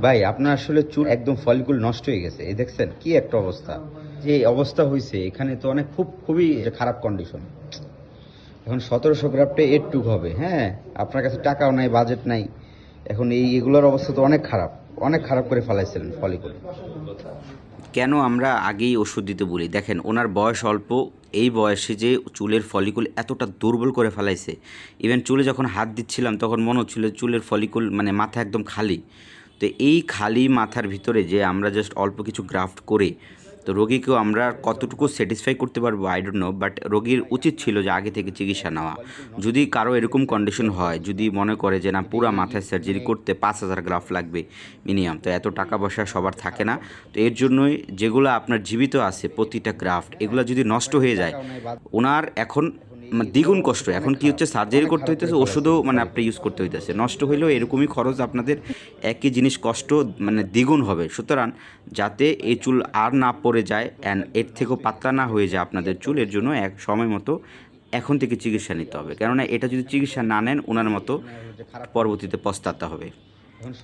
ভাই আপনার আসলে চুল একদম ফলিকুল নষ্ট হয়ে গেছে, এই দেখছেন কি একটা অবস্থা। যে অবস্থা হয়েছে এখানে তো অনেক খুবই খারাপ কন্ডিশন। এখন 1700 গ্রাফটে এটুক হবে, হ্যাঁ। আপনার কাছে টাকাও নাই, বাজেট নাই। এখন এগুলোর অবস্থা তো অনেক খারাপ, অনেক খারাপ করে ফেলাইছিলেন ফলিকুল। কেন আমরা আগেই ওষুধ দিতে বলি? দেখেন, ওনার বয়স অল্প। এই বয়সে যে চুলের ফলিকুল এতটা দুর্বল করে ফেলাইছে, ইভেন চুলে যখন হাত দিচ্ছিলাম তখন মনে হচ্ছিল চুলের ফলিকুল মানে মাথা একদম খালি। তো এই খালি মাথার ভিতরে যে আমরা জাস্ট অল্প কিছু গ্রাফট করে তো রোগীকেও আমরা কতটুকু স্যাটিসফাই করতে পারবো আই ডোন্ট নো, বাট রোগীর উচিত ছিল যে আগে থেকে চিকিৎসা নেওয়া। যদি কারো এরকম কন্ডিশন হয়, যদি মনে করে যে না পুরা মাথায় সার্জারি করতে 5,000 গ্রাফ লাগবে মিনিমাম, তো এত টাকা পয়সা সবার থাকে না। তো এর জন্যই যেগুলো আপনার জীবিত আছে প্রতিটা গ্রাফট এগুলো যদি নষ্ট হয়ে যায়, ওনার এখন দ্বিগুণ কষ্ট। এখন কি হচ্ছে, সার্জারি করতে হইতেছে, ওষুধও মানে আপনি ইউজ করতে হইতেছে। নষ্ট হইলেও এরকমই খরচ আপনাদের, একই জিনিস কষ্ট মানে দ্বিগুণ হবে। সুতরাং যাতে এই চুল আর না পড়ে যায় অ্যান্ড এর থেকেও পাতলা না হয়ে যায় আপনাদের চুল, এর জন্য এক সময় মতো এখন থেকে চিকিৎসা নিতে হবে। কেননা এটা যদি চিকিৎসা না নেন ওনার মতো পরবর্তীতে পস্তাতে হবে। এখন